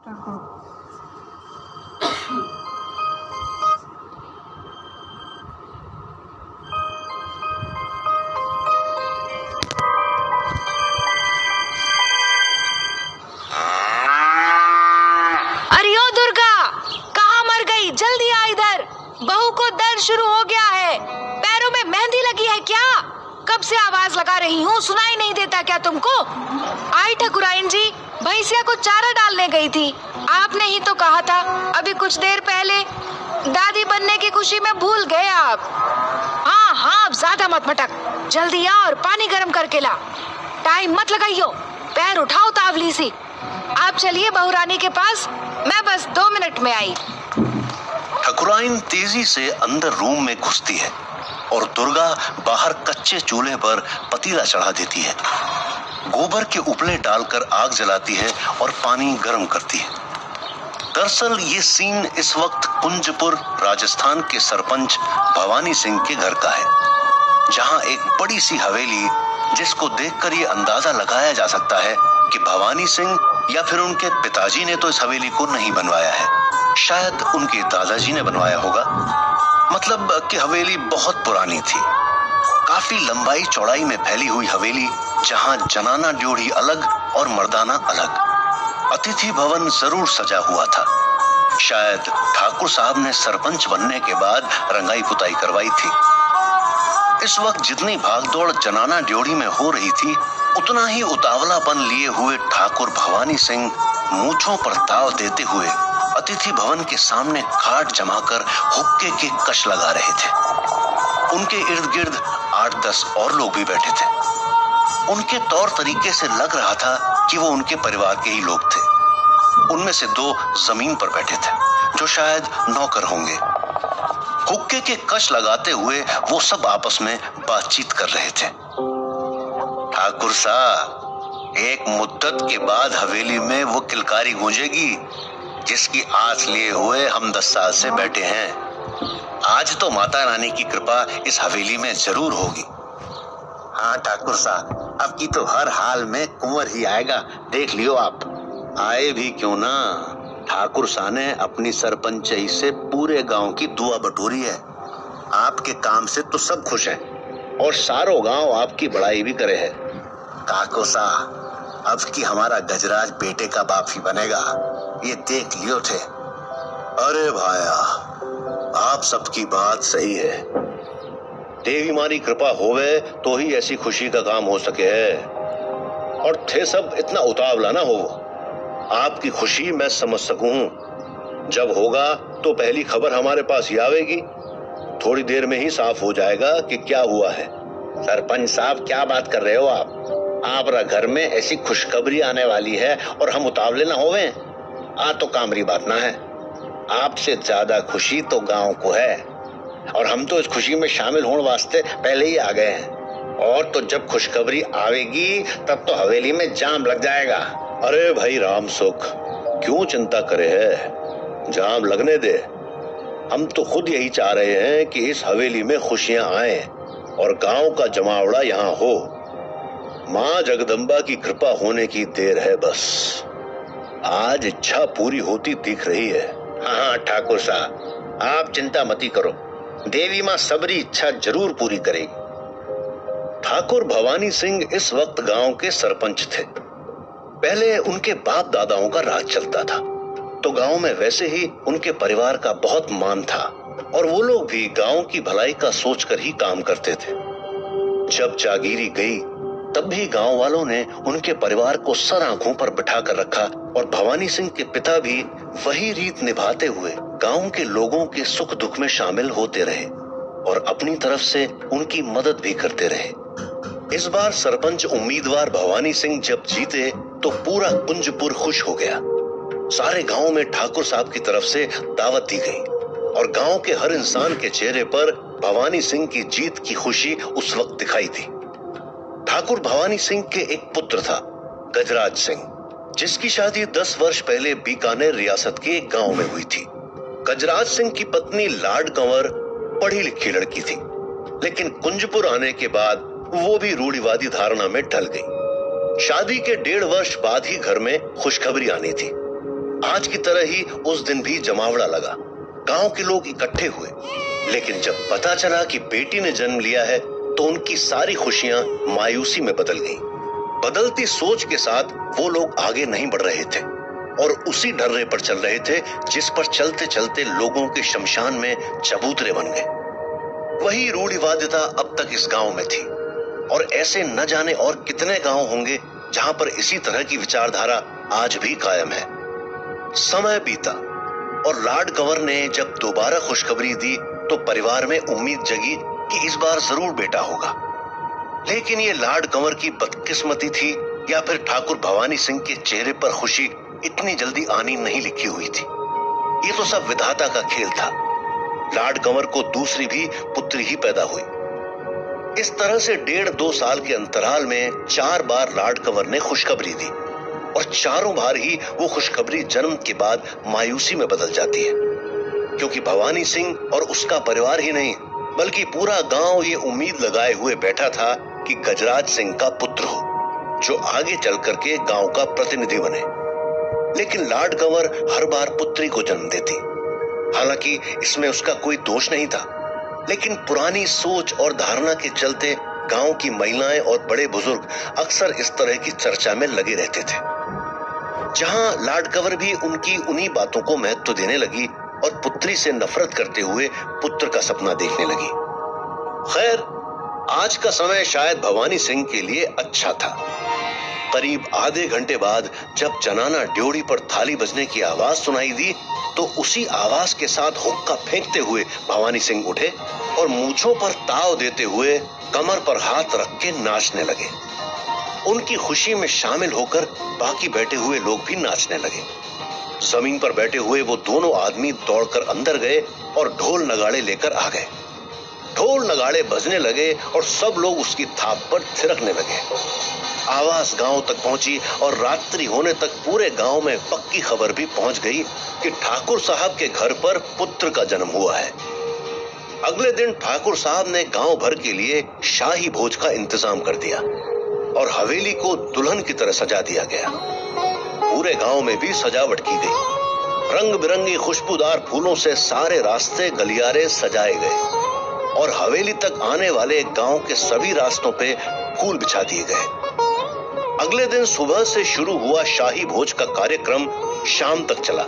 अरे ओ दुर्गा, कहाँ मर गई? जल्दी आ इधर, बहू को दर्द शुरू हो गया है। पैरों में मेहंदी लगी है क्या? कब से आवाज लगा रही हूँ, सुनाई नहीं देता क्या तुमको? आई ठकुराइन जी, भैंसिया को चारा डालने गई थी। आपने ही तो कहा था अभी कुछ देर पहले, दादी बनने की खुशी में भूल गए आप। हाँ हाँ, अब ज्यादा मत मटक, जल्दी आ और पानी गर्म करके ला। टाइम मत लगाइयो, पैर उठाओ तावली सी। आप चलिए बहुरानी के पास, मैं बस 2 मिनट में आई। ठकुराइन तेजी से अंदर रूम में घुसती है और दुर्गा बाहर कच्चे चूल्हे पर पतीला चढ़ा देती है। गोबर के उपले डालकर आग जलाती है और पानी गर्म करती है। दरअसल ये सीन इस वक्त कुंजपुर राजस्थान के सरपंच भवानी सिंह के घर का है, जहां एक बड़ी सी हवेली, जिसको देखकर ये अंदाजा लगाया जा सकता है कि भवानी सिंह या फिर उनके पिताजी ने तो इस हवेली को नहीं बनवाया है, शायद उनके दादाजी ने बनवाया होगा। मतलब कि हवेली बहुत पुरानी थी, काफी लंबाई चौड़ाई में फैली हुई हवेली, जहां जनाना ड्योढ़ी अलग और मर्दाना अलग। अतिथि भवन जरूर सजा हुआ था, शायद ठाकुर साहब ने सरपंच बनने के बाद रंगाई पुताई करवाई थी। इस वक्त जितनी भागदौड़ जनाना ड्योढ़ी में हो रही थी, उतना ही उतावलापन लिए हुए ठाकुर भवानी सिंह मूंछों पर ताव देते हुए अतिथि भवन के सामने खाट जमाकर हुक्के के कश लगा रहे थे। उनके इर्द गिर्द 8-10 और लोग भी बैठे थे। उनके तौर तरीके से लग रहा था कि वो उनके परिवार के ही लोग थे। उनमें से 2 जमीन पर बैठे थे, जो शायद नौकर होंगे। हुक्के के कश लगाते हुए वो सब आपस में बातचीत कर रहे थे। ठाकुर साहब, एक मुद्दत के बाद हवेली में वो किलकारी गूंजेगी जिसकी आस लिए हुए हम 10 साल से बैठे हैं। आज तो माता रानी की कृपा इस हवेली में जरूर होगी। हाँ ठाकुर साहब, अब की तो हर हाल में कुंवर ही आएगा, देख लियो आप। आए भी क्यों ना, ठाकुर साहब ने अपनी सरपंचई से पूरे गांव की दुआ बटोरी है। आपके काम से तो सब खुश हैं और सारो गांव आपकी बड़ाई भी करे है। ठाकुर साहब, अब की हमारा गजराज बेटे का बाप ही बनेगा, ये देख लियो थे। अरे भाया, आप सबकी बात सही है। देवी मारी कृपा होवे तो ही ऐसी खुशी का काम हो सके है। और थे सब इतना उतावला ना हो, आपकी खुशी मैं समझ सकूं। जब होगा तो पहली खबर हमारे पास ही आवेगी। थोड़ी देर में ही साफ हो जाएगा कि क्या हुआ है। सरपंच साहब, क्या बात कर रहे हो आप? आपरा घर में ऐसी खुशखबरी आने वाली है और हम उतावले ना होवे? तो कामरी बात ना है। आपसे ज्यादा खुशी तो गांव को है और हम तो इस खुशी में शामिल होने वास्ते पहले ही आ गए हैं। और तो जब खुशखबरी आवेगी तब तो हवेली में जाम लग जाएगा। अरे भाई राम सुख, क्यों चिंता करे है, जाम लगने दे। हम तो खुद यही चाह रहे हैं कि इस हवेली में खुशियां आए और गांव का जमावड़ा यहाँ हो। माँ जगदम्बा की कृपा होने की देर है बस। आज इच्छा पूरी होती दिख रही है। हाँ ठाकुर साहब, आप चिंता मती करो, देवी माँ सबरी इच्छा जरूर पूरी करेगी। ठाकुर भवानी सिंह इस वक्त गांव के सरपंच थे। पहले उनके बाप दादाओं का राज चलता था, तो गांव में वैसे ही उनके परिवार का बहुत मान था और वो लोग भी गांव की भलाई का सोचकर ही काम करते थे। जब जागीरी गई तब भी गांव वालों ने उनके परिवार को सर आंखों पर बिठा कर रखा और भवानी सिंह के पिता भी वही रीत निभाते हुए गांव के लोगों के सुख दुख में शामिल होते रहे और अपनी तरफ से उनकी मदद भी करते रहे। इस बार सरपंच उम्मीदवार भवानी सिंह जब जीते तो पूरा कुंजपुर खुश हो गया। सारे गांव में ठाकुर साहब की तरफ से दावत दी गई और गांव के हर इंसान के चेहरे पर भवानी सिंह की जीत की खुशी उस वक्त दिखाई दी। ठाकुर भवानी सिंह के एक पुत्र था, गजराज सिंह, जिसकी शादी 10 वर्ष पहले बीकानेर रियासत के एक गांव में हुई थी। गजराज सिंह की पत्नी लाड कंवर पढ़ी लिखी लड़की थी, लेकिन कुंजपुर आने के बाद वो भी रूढ़िवादी धारणा में ढल गई। शादी के 1.5 वर्ष बाद ही घर में खुशखबरी आनी थी। आज की तरह ही उस दिन भी जमावड़ा लगा। गांव के लोग इकट्ठे हुए, लेकिन जब पता चला कि बेटी ने जन्म लिया है तो उनकी सारी खुशियां मायूसी में बदल गईं। बदलती सोच के साथ वो लोग आगे नहीं बढ़ रहे थे और उसी ढर्रे पर चल रहे थे जिस पर चलते चलते लोगों के शमशान में चबूतरे बन गए। वही रूढ़िवादिता अब तक इस गांव में थी और ऐसे न जाने और कितने गांव होंगे जहां पर इसी तरह की विचारधारा आज भी कायम है। समय बीता और लाड कंवर ने जब दोबारा खुशखबरी दी तो परिवार में उम्मीद जगी कि इस बार जरूर बेटा होगा। लेकिन ये लाड कंवर की बदकिस्मती थी या फिर ठाकुर भवानी सिंह के चेहरे पर खुशी इतनी जल्दी आनी नहीं लिखी हुई थी। ये तो सब विधाता का खेल था। लाड कंवर को दूसरी भी पुत्री ही पैदा हुई। इस तरह से 1.5-2 साल के अंतराल में 4 बार लाड कंवर ने खुशखबरी दी और चारों बार ही वो खुशखबरी जन्म के बाद मायूसी में बदल जाती है, क्योंकि भवानी सिंह और उसका परिवार ही नहीं बल्कि पूरा गांव ये उम्मीद लगाए हुए बैठा था कि गजराज सिंह का पुत्र हो जो आगे चल करके गांव का प्रतिनिधि बने। लेकिन लाड कंवर हर बार पुत्री को जन्म देती। हालांकि इसमें उसका कोई दोष नहीं था, लेकिन पुरानी सोच और धारणा के चलते गांव की महिलाएं और बड़े बुजुर्ग अक्सर इस तरह की चर्चा में लगे रहते थे। जहां लाड कंवर भी उनकी उन्हीं बातों को महत्व देने लगी और पुत्री से नफरत करते हुए पुत्र का सपना देखने लगी। खैर, आज का समय शायद भवानी सिंह के लिए अच्छा था। करीब आधे घंटे बाद जब जनाना ड्योढ़ी पर थाली बजने की आवाज सुनाई दी तो उसी आवाज के साथ हुक्का फेंकते हुए भवानी सिंह उठे और मूंछों पर ताव देते हुए कमर पर हाथ रख के नाचने लगे। उनकी खुशी में शामिल होकर बाकी बैठे हुए लोग भी नाचने लगे। जमीन पर बैठे हुए वो दोनों आदमी दौड़कर अंदर गए और ढोल नगाड़े लेकर आ गए। ढोल नगाड़े बजने लगे और सब लोग उसकी थाप पर थिरकने लगे। आवाज गांव तक पहुंची और रात्रि होने तक पूरे गांव में पक्की खबर भी पहुंच गई कि ठाकुर साहब के घर पर पुत्र का जन्म हुआ है। अगले दिन ठाकुर साहब ने गांव भर के लिए शाही भोज का इंतजाम कर दिया और हवेली को दुल्हन की तरह सजा दिया गया। पूरे गांव में भी सजावट की गई। रंग बिरंगी खुशबूदार फूलों से सारे रास्ते गलियारे सजाए गए और हवेली तक आने वाले गांव के सभी रास्तों पे फूल बिछा दिए गए। अगले दिन सुबह से शुरू हुआ शाही भोज का कार्यक्रम शाम तक चला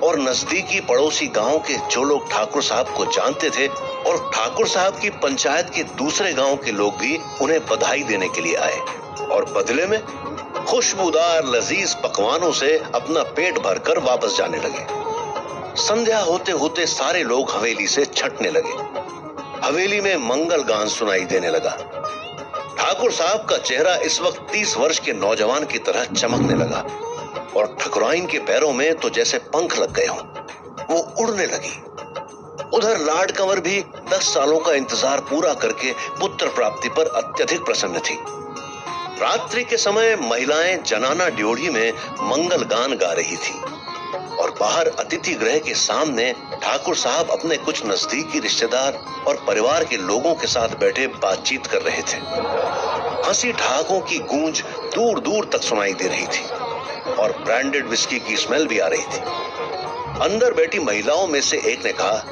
और नजदीकी पड़ोसी गांव के जो लोग ठाकुर साहब को जानते थे और ठाकुर साहब की पंचायत के दूसरे गांव के लोग भी उन्हें बधाई देने के लिए आए और बदले में खुशबूदार लजीज पकवानों से अपना पेट भरकर वापस जाने लगे। संध्या होते होते सारे लोग हवेली से छटने लगे। हवेली में मंगल गान सुनाई देने लगा। ठाकुर साहब का चेहरा इस वक्त 30 वर्ष के नौजवान की तरह चमकने लगा और ठकुराइन के पैरों में तो जैसे पंख लग गए हों, वो उड़ने लगी। उधर लाड कंवर भी 10 सालों का इंतजार पूरा करके पुत्र प्राप्ति पर अत्यधिक प्रसन्न थी। रात्रि के समय महिलाएं जनाना ड्योढ़ी में मंगल गान गा रही थी और बाहर अतिथि गृह के सामने ठाकुर साहब अपने कुछ नजदीकी रिश्तेदार और परिवार के लोगों के साथ बैठे बातचीत कर रहे थे। हंसी ठहाकों की गूंज दूर दूर तक सुनाई दे रही थी और ब्रांडेड विस्की की स्मेल भी आ रही थी। अंदर बैठी महिलाओं में से एक ने कहा,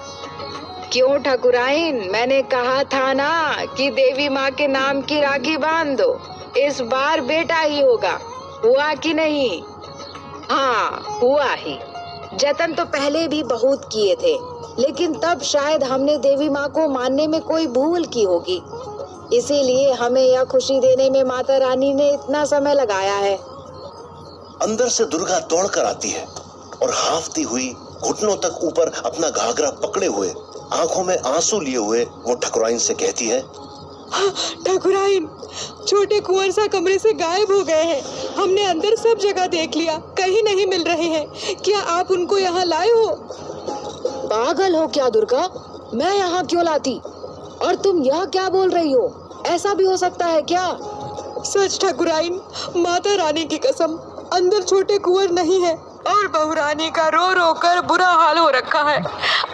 क्यों ठाकुराइन, मैंने कहा था ना कि देवी माँ के नाम की राखी बांध दो, इस बार बेटा ही होगा। हुआ कि नहीं? हाँ, हुआ ही। जतन तो पहले भी बहुत किए थे, लेकिन तब शायद हमने देवी माँ को मानने में कोई भूल की होगी, इसीलिए हमें यह खुशी देने में माता रानी ने इतना समय लगाया है। अंदर से दुर्गा दौड़कर आती है और हांफती हुई घुटनों तक ऊपर अपना घाघरा पकड़े हुए, आंखों में आंसू लिए हुए वो ठकुराइन से कहती है, ठाकुराइन, छोटे कुंवर सा कमरे से गायब हो गए हैं। हमने अंदर सब जगह देख लिया, कहीं नहीं मिल रहे हैं। क्या आप उनको यहाँ लाए हो? पागल हो क्या दुर्गा? मैं यहाँ क्यों लाती? और तुम यह क्या बोल रही हो? ऐसा भी हो सकता है क्या? सच ठाकुराइन, माता रानी की कसम, अंदर छोटे कुंवर नहीं है और बहू रानी का रो रो कर बुरा हाल हो रखा है।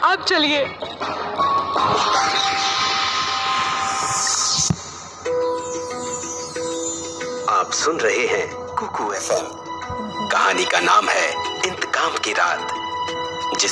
आप चलिए। आप सुन रहे हैं कुकू FM। कहानी का नाम है इंतकाम की रात, जिसे